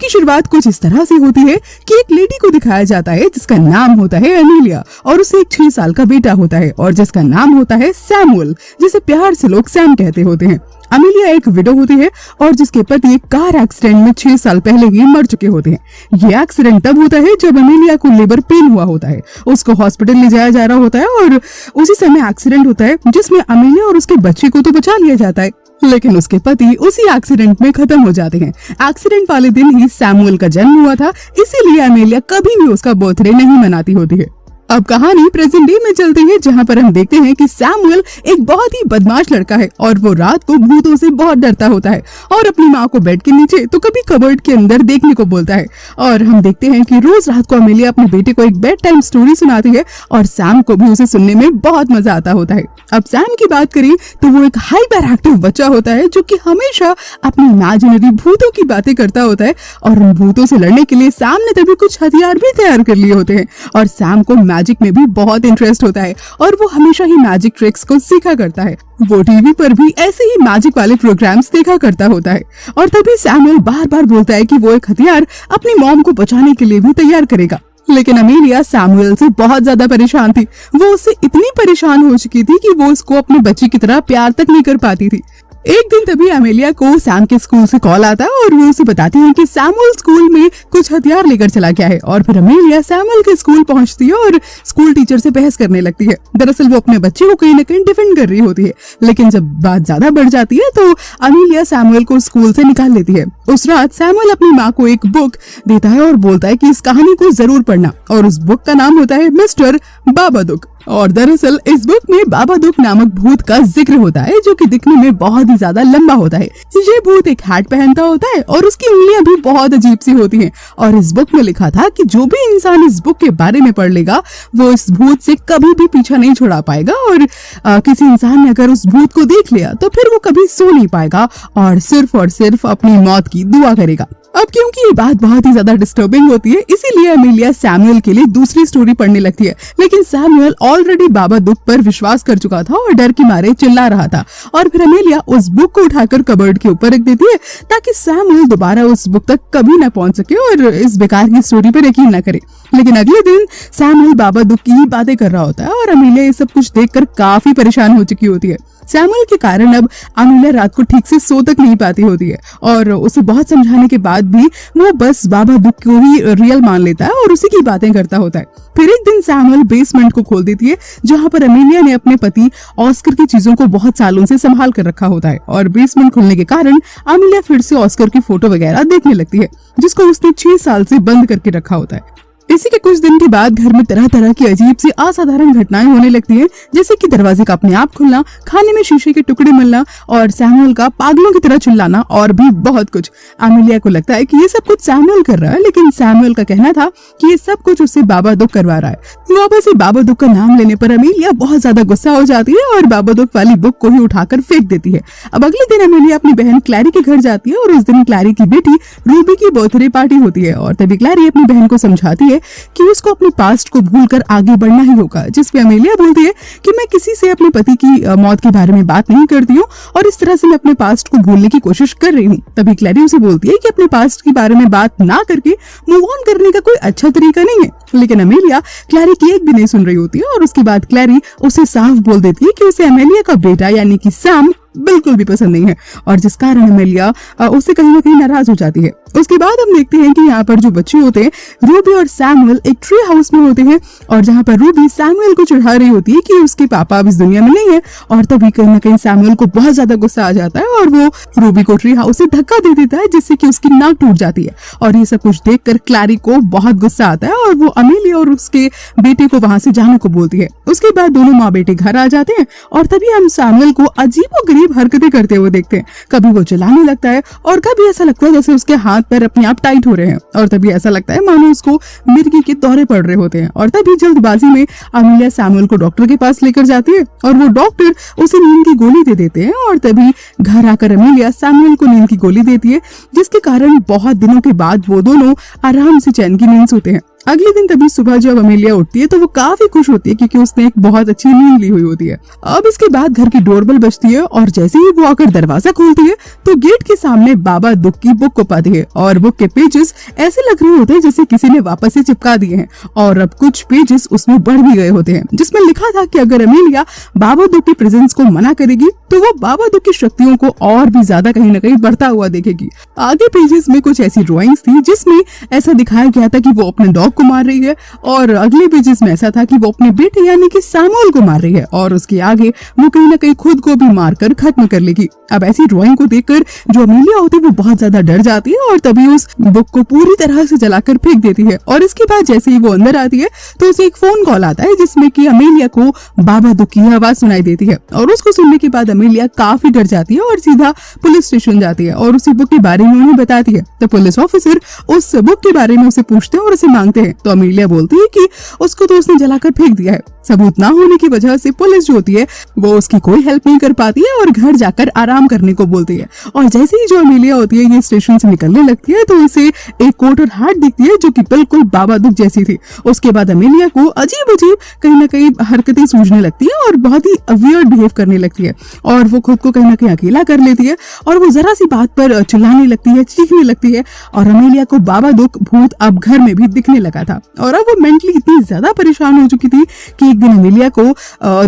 की शुरुआत कुछ इस तरह से होती है कि एक लेडी को दिखाया जाता है जिसका नाम होता है अमेलिया और उसे एक 6 साल का बेटा होता है और जिसका नाम होता है सैमुअल, जिसे प्यार से लोग सैम कहते होते हैं। अमेलिया एक विडो होती है और जिसके पति एक कार एक्सीडेंट में 6 साल पहले ही मर चुके होते हैं। ये एक्सीडेंट तब होता है जब अमेलिया को लेबर पेन हुआ होता है, उसको हॉस्पिटल ले जाया जा रहा होता है और उसी समय एक्सीडेंट होता है जिसमें अमेलिया और उसके बच्चे को तो बचा लिया जाता है, लेकिन उसके पति उसी एक्सीडेंट में खत्म हो जाते हैं। एक्सीडेंट वाले दिन ही सैमुअल का जन्म हुआ था, इसीलिए अमेलिया कभी भी उसका बर्थडे नहीं मनाती होती है। अब कहानी प्रेजेंट डे में चलती है जहाँ पर हम देखते हैं कि सैमुअल एक बहुत ही बदमाश लड़का है और वो रात को भूतों से बहुत डरता होता है और अपनी माँ को बेड के नीचे तो कभी कबर्ड के अंदर देखने को बोलता है। और हम देखते हैं कि रोज रात को अमेलिया अपने बेटे को एक बेड टाइम स्टोरी सुनाती है और सैम को भी उसे सुनने में बहुत मजा आता होता है। अब सैम की बात करें तो वो एक हाइपर एक्टिव बच्चा होता है जो कि हमेशा अपनी इमेजिनरी भूतों की बातें करता होता है और उन भूतों से लड़ने के लिए सैम ने तभी कुछ हथियार भी तैयार कर लिए होते हैं। और सैम को मैजिक में भी बहुत इंटरेस्ट होता है और वो हमेशा ही मैजिक ट्रिक्स को सीखा करता है। वो टीवी पर भी ऐसे ही मैजिक वाले प्रोग्राम्स देखा करता होता है और तभी सैमुअल बार बार बोलता है कि वो एक हथियार अपनी मॉम को बचाने के लिए भी तैयार करेगा। लेकिन अमेलिया सैमुअल से बहुत ज्यादा परेशान थी। वो उससे इतनी परेशान हो चुकी थी कि वो उसको अपने बच्चे की तरह प्यार तक नहीं कर पाती थी। एक दिन तभी अमेलिया को सैम के स्कूल से कॉल आता है और वो उसे बताती है कि सैमुअल स्कूल में कुछ हथियार लेकर चला गया है। और फिर अमेलिया सैमुअल के स्कूल पहुंचती है और स्कूल टीचर से बहस करने लगती है। दरअसल वो अपने बच्चे को कहीं न कहीं डिफेंड कर रही होती है, लेकिन जब बात ज्यादा बढ़ जाती है तो अमेलिया सैमुअल को स्कूल से निकाल लेती है। उस रात सैमुअल अपनी माँ को एक बुक देता है और बोलता है कि इस कहानी को जरूर पढ़ना और उस बुक का नाम होता है मिस्टर बाबादुक। और दरअसल इस बुक में बाबादुक नामक भूत का जिक्र होता है जो कि दिखने में बहुत ही ज्यादा लंबा होता है। ये भूत एक हैट पहनता होता है और उसकी उंगलियां भी बहुत अजीब सी होती हैं। और इस बुक में लिखा था कि जो भी इंसान इस बुक के बारे में पढ़ लेगा वो इस भूत से कभी भी पीछा नहीं छुड़ा पाएगा और किसी इंसान ने अगर उस भूत को देख लिया तो फिर वो कभी सो नहीं पाएगा और सिर्फ अपनी मौत की दुआ करेगा। अब क्योंकि ये बात बहुत ही ज्यादा डिस्टर्बिंग होती है इसीलिए अमेलिया सैमुअल के लिए दूसरी स्टोरी पढ़ने लगती है, लेकिन सैमुअल ऑलरेडी बाबादुक पर विश्वास कर चुका था और डर के मारे चिल्ला रहा था। और फिर अमेलिया उस बुक को उठाकर कबर्ड के ऊपर रख देती है ताकि सैमुअल दोबारा उस बुक तक कभी न पहुंच सके और इस बेकार की स्टोरी पर यकीन न करे। लेकिन अगले दिन सैमुअल बाबादुक की ही बातें कर रहा होता है और अमेलिया ये सब कुछ देखकर काफी परेशान हो चुकी होती है। सैमुअल के कारण अब अमेलिया रात को ठीक से सो तक नहीं पाती होती है और उसे बहुत समझाने के बाद भी वो बस बाबादुक को ही रियल मान लेता है और उसी की बातें करता होता है। फिर एक दिन सैमुअल बेसमेंट को खोल देती है जहाँ पर अमेलिया ने अपने पति ऑस्कर की चीजों को बहुत सालों से संभाल कर रखा होता है और बेसमेंट खुलने के कारण अमेलिया फिर से ऑस्कर की फोटो वगैरह देखने लगती है जिसको उसने 6 साल से बंद करके रखा होता है। इसी के कुछ दिन के बाद घर में तरह तरह की अजीब सी असाधारण घटनाएं होने लगती हैं, जैसे कि दरवाजे का अपने आप खुलना, खाने में शीशे के टुकड़े मिलना और सैमुअल का पागलों की तरह चिल्लाना और भी बहुत कुछ। अमेलिया को लगता है कि ये सब कुछ सैमुअल कर रहा है, लेकिन सैमुअल का कहना था कि ये सब कुछ उससे बाबादुक करवा रहा है। वापस से बाबादुक का नाम लेने पर अमेलिया बहुत ज्यादा गुस्सा हो जाती है और बाबादुक वाली बुक को ही उठाकर फेंक देती है। अब अगले दिन अमेलिया अपनी बहन क्लैरी के घर जाती है और उस दिन क्लैरी की बेटी रूबी की बर्थडे पार्टी होती है और तभी क्लैरी अपनी बहन को समझाती है कि उसको अपने पास्ट को भूलकर आगे बढ़ना ही होगा, जिस पे अमेलिया बोलती है कि मैं किसी से अपने पति की मौत के बारे में बात नहीं करती हूँ और इस तरह से मैं अपने पास्ट को भूलने की कोशिश कर रही हूँ। तभी क्लैरी उसे बोलती है कि अपने पास्ट के बारे में बात ना करके मूव ऑन करने का कोई अच्छा तरीका नहीं है, लेकिन अमेलिया क्लैरी की एक भी नहीं सुन रही होती है और उसके बाद क्लैरी उसे साफ बोल देती है कि उसे अमेलिया का बेटा यानी कि सैम बिल्कुल भी पसंद नहीं है और जिस कारण अमेलिया उससे कहीं ना कहीं नाराज हो जाती है। उसके बाद हम देखते हैं कि यहाँ पर जो बच्चे होते हैं रूबी और सैमुअल एक ट्री हाउस में होते हैं और जहाँ पर रूबी सैमुअल को चिढ़ा रही होती है कि उसके पापा अब इस दुनिया में नहीं है और तभी कहीं ना कहीं सैमुअल को बहुत ज्यादा गुस्सा आ जाता है और वो रूबी को ट्री हाउस से धक्का दे देता है जिससे कि उसकी नाक टूट जाती है। और ये सब कुछ देखकर क्लैरी को बहुत गुस्सा आता है और वो अमेलिया और उसके बेटे को वहां से जाने को बोलती है। उसके बाद दोनों माँ बेटे घर आ जाते हैं और तभी हम सैमुअल को अजीबोगरीब हरकतें करते हुए देखते हैं। कभी वो चिल्लाने लगता है और कभी ऐसा लगता है जैसे उसके हाथ पैर अपने आप टाइट हो रहे हैं और तभी ऐसा लगता है मानो उसको मिर्गी के दौरे पड़ रहे होते हैं। और तभी जल्दबाजी में अमेलिया सैमुअल को डॉक्टर के पास लेकर जाती है और वो डॉक्टर उसे नींद की गोली दे देते हैं और तभी घर आकर अमेलिया सैमुअल को नींद की गोली देती है जिसके कारण बहुत दिनों के बाद वो दोनों आराम से चैन की नींद सोते हैं। अगले दिन तभी सुबह जब अमेलिया उठती है तो वो काफी खुश होती है क्योंकि उसने एक बहुत अच्छी नींद ली हुई होती है। अब इसके बाद घर की डोरबेल बजती है और जैसे ही वो आकर दरवाजा खोलती है तो गेट के सामने बाबा दुख की बुक को पाती है और बुक के पेजेस ऐसे लग रहे होते हैं जैसे किसी ने वापस से चिपका दिए हैं और अब कुछ पेजेस उसमें बढ़ भी गए होते हैं, जिसमें लिखा था कि अगर अमेलिया बाबा दुख की प्रेजेंस को मना करेगी तो वो बाबा दुख की शक्तियों को और भी ज्यादा कहीं न कहीं बढ़ता हुआ देखेगी। आगे पेजेस में कुछ ऐसी ड्राइंग्स थी जिसमें ऐसा दिखाया गया था कि वो अपने डॉग को मार रही है और अगले पेजेस में ऐसा था कि वो अपने बेटे यानी कि सैमुअल को मार रही है और उसके आगे वो कहीं न कहीं खुद को भी मारकर खत्म कर लेगी। अब ऐसी ड्राइंग को देखकर जो अमेलिया होती है वो बहुत ज्यादा डर जाती है और तभी उस बुक को पूरी तरह से जलाकर फेंक देती है और इसके बाद जैसे ही वो अंदर आती है तो उसे एक फोन कॉल आता है जिसमें कि अमेलिया को बाबा दुख की आवाज सुनाई देती है और उसको सुनने के बाद अमेलिया काफी डर जाती है और सीधा पुलिस स्टेशन जाती है और उसी बुक के बारे में उन्हें बताती है। तो पुलिस ऑफिसर उस बुक के बारे में उसे पूछते हैं और उसे मांगते हैं तो अमेलिया बोलती है कि उसको तो उसने जलाकर फेंक दिया है। सबूत ना होने की वजह से पुलिस जो होती है वो उसकी कोई हेल्प नहीं कर पाती है और घर जाकर आराम करने को बोलती है। और जैसे ही जो अमेलिया होती है ये स्टेशन से निकलने लगती है तो इसे एक कोट और हाथ दिखती है जो कि बिल्कुल बाबा दुख जैसी थी। उसके बाद अमेलिया को अजीब अजीब कहीं ना कहीं हरकतें सूझने लगती है और बहुत ही वियर्ड बिहेव करने लगती है और वो खुद को कहीं ना कहीं अकेला कर लेती है और वो जरा सी बात पर चिल्लाने लगती है, चीखने लगती है और अमेलिया को बाबा दुख भूत अब घर में भी दिखने लगा था और अब वो मेंटली इतनी ज्यादा परेशान हो चुकी थी कि एक दिन अमेलिया को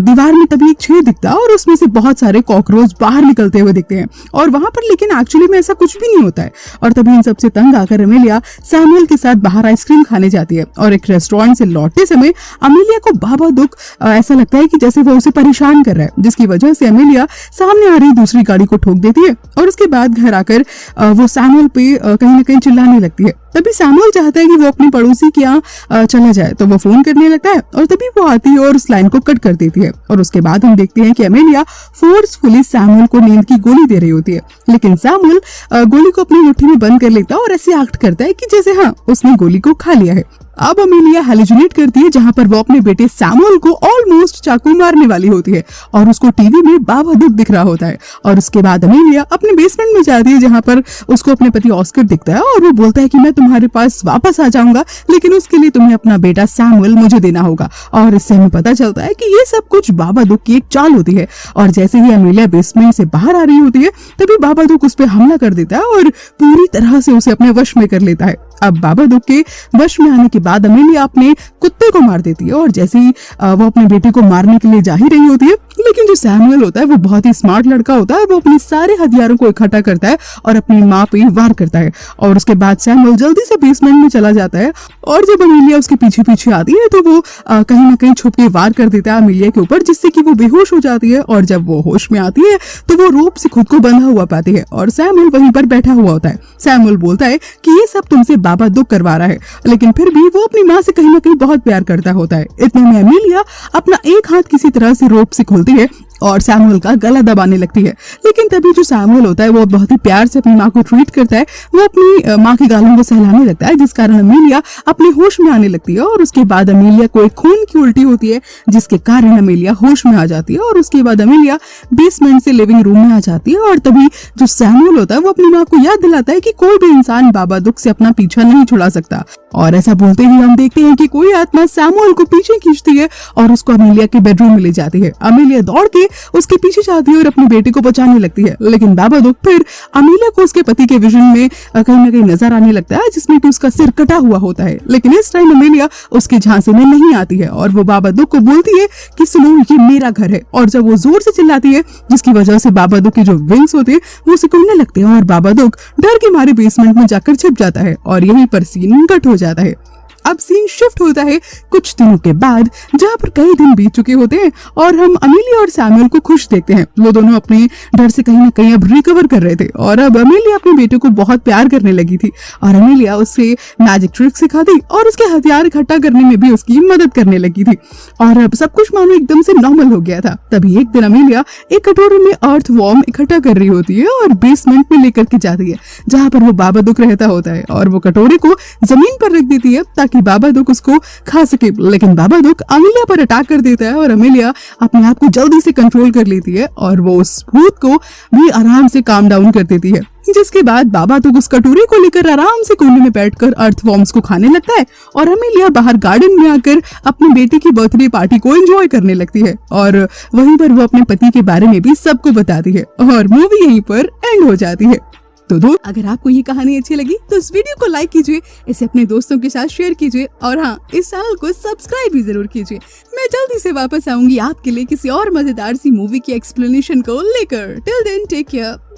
दीवार में तभी एक छेद दिखता है और उसमें से बहुत सारे कॉकरोच बाहर निकलते हुए दिखते हैं और वहां पर लेकिन एक्चुअली में ऐसा कुछ भी नहीं होता है। और तभी इन सबसे तंग आकर अमेलिया सैमुअल के साथ बाहर आइसक्रीम खाने जाती है और एक रेस्टोरेंट से लौटते समय अमेलिया को बाबा दुख ऐसा लगता है कि जैसे वो उसे परेशान कर रहा है, जिसकी वजह से अमेलिया सामने आ रही दूसरी गाड़ी को ठोक देती है और उसके बाद घर आकर वो सैमुअल पे कहीं ना कहीं चिल्लाने लगती है। तभी सैमुअल चाहता है कि वो अपनी पड़ोसी के यहाँ चला जाए तो वो फोन करने लगता है और तभी वो आती है और उस लाइन को कट कर देती है और उसके बाद हम देखते हैं कि अमेलिया फोर्सफुली सैमुअल को नींद की गोली दे रही होती है, लेकिन सैमुअल गोली को अपनी मुट्ठी में बंद कर लेता है और ऐसे एक्ट करता है कि जैसे हाँ उसने गोली को खा लिया है। अब अमेलिया हेलुसिनेट करती है जहां पर वो अपने बेटे सैमुअल को ऑलमोस्ट चाकू मारने वाली होती है और उसको टीवी में बाबा दुख दिख रहा होता है और उसके बाद अमेलिया अपने बेसमेंट में जाती है जहां पर उसको अपने पति ऑस्कर दिखता है और वो बोलता है कि मैं तुम्हारे पास वापस आ जाऊंगा लेकिन उसके लिए तुम्हें अपना बेटा सैमुअल मुझे देना होगा। और इससे हमें पता चलता है कि ये सब कुछ बाबा दुख की एक चाल होती है और जैसे ही अमेलिया बेसमेंट से बाहर आ रही होती है तभी बाबा दुख उस पर हमला कर देता है और पूरी तरह से उसे अपने वश में कर लेता है। अब बाबा दुख के वश में आने के बाद अमेलिया अपने कुत्ते को मार देती है और जैसे ही वो अपने बेटे को मारने के लिए जा ही रही होती है लेकिन जो सैमुअल होता है वो बहुत ही स्मार्ट लड़का होता है, वो अपने सारे हथियारों को इकट्ठा करता है और अपनी माँ पे वार करता है और उसके बाद सैमुअल जल्दी से बेसमेंट में चला जाता है और जब अमेलिया उसके पीछे पीछे आती है तो वो कहीं ना कहीं छुप के वार कर देता है अमेलिया के ऊपर जिससे कि वो बेहोश हो जाती है और जब वो होश में आती है तो वो रोप से खुद को बंधा हुआ पाती है और सैमुअल वहीं पर बैठा हुआ होता है। सैमुअल बोलता है कि ये सब तुमसे बाबा दुख करवा रहा है, लेकिन फिर भी वो अपनी माँ से कहीं ना कहीं बहुत प्यार करता होता है। इतने में अमेलिया अपना एक हाथ किसी तरह से रोप से खोलती है और सैमुअल का गला दबाने लगती है, लेकिन तभी जो सैमुअल होता है वो बहुत ही प्यार से अपनी माँ को ट्रीट करता है, वो अपनी माँ के गालों को सहलाने लगता है जिस कारण अमेलिया अपने होश में आने लगती है और उसके बाद अमेलिया को एक खून की उल्टी होती है जिसके कारण अमेलिया होश में आ जाती है और उसके बाद अमेलिया बेसमेंट से लिविंग रूम में आ जाती है और तभी जो सैमुअल होता है वो अपनी माँ को याद दिलाता है कि कोई भी इंसान बाबा दुख से अपना पीछा नहीं छुड़ा सकता और ऐसा बोलते ही हम देखते हैं कि कोई आत्मा सैमुअल को पीछे खींचती है और उसको अमेलिया के बेडरूम में ले जाती है। अमेलिया दौड़ के उसके पीछे जाती है और अपने बेटे को बचाने लगती है, लेकिन बाबा दुख फिर अमेलिया को उसके पति के विजन में कहीं न कहीं नजर आने लगता है जिसमें कि उसका सिर कटा हुआ होता है, लेकिन इस टाइम अमेलिया उसके झांसे में नहीं आती है और वो बाबा दुख को बोलती है कि सुनो ये मेरा घर है और जब वो जोर से चिल्लाती है जिसकी वजह से बाबा दुख के जो विंग्स होते हैं वो सिकुड़ने लगते हैं और बाबा दुख डर के मारे बेसमेंट में जाकर छिप जाता है और यहीं पर सीन कट हो जाता है। अब सीन शिफ्ट होता है कुछ दिनों के बाद जहाँ पर कई दिन बीत चुके होते हैं और हम अमेलिया और सैमुअल को खुश देखते हैं। वो दोनों अपने डर से कहीं ना कहीं अब रिकवर कर रहे थे और अब अमेलिया अपने बेटे को बहुत प्यार करने लगी थी और अमेलिया उससे मैजिक ट्रिक सिखाती और उसके हथियार इकट्ठा करने में भी उसकी मदद करने लगी थी और अब सब कुछ मानो एकदम से नॉर्मल हो गया था। तभी एक दिन अमेलिया एक कटोरे में अर्थ वॉर्म इकट्ठा कर रही होती है और बेसमेंट में लेकर के जाती है जहाँ पर वो बाबा दुख रहता होता है और वो कटोरे को जमीन पर रख देती है ताकि ताकि बाबादुक उसको खा सके, लेकिन बाबादुक अमेलिया पर अटैक कर देता है और अमेलिया अपने आप को जल्दी से कंट्रोल कर लेती है और वो उस भूत को भी आराम से काम डाउन कर देती है। जिसके बाद बाबादुक उस कटोरी को लेकर आराम से कोने में बैठकर अर्थवॉर्म्स को खाने लगता है और अमेलिया बाहर गार्डन में आकर अपने बेटे की बर्थडे पार्टी को एंजॉय करने लगती है और वहीं पर वो अपने पति के बारे में भी सबको बताती है और मूवी यहीं पर एंड हो जाती है। तो दोस्त, अगर आपको ये कहानी अच्छी लगी तो इस वीडियो को लाइक कीजिए, इसे अपने दोस्तों के साथ शेयर कीजिए और हाँ, इस चैनल को सब्सक्राइब भी जरूर कीजिए। मैं जल्दी से वापस आऊंगी आपके लिए किसी और मजेदार सी मूवी की एक्सप्लेनेशन को लेकर। Till then take care.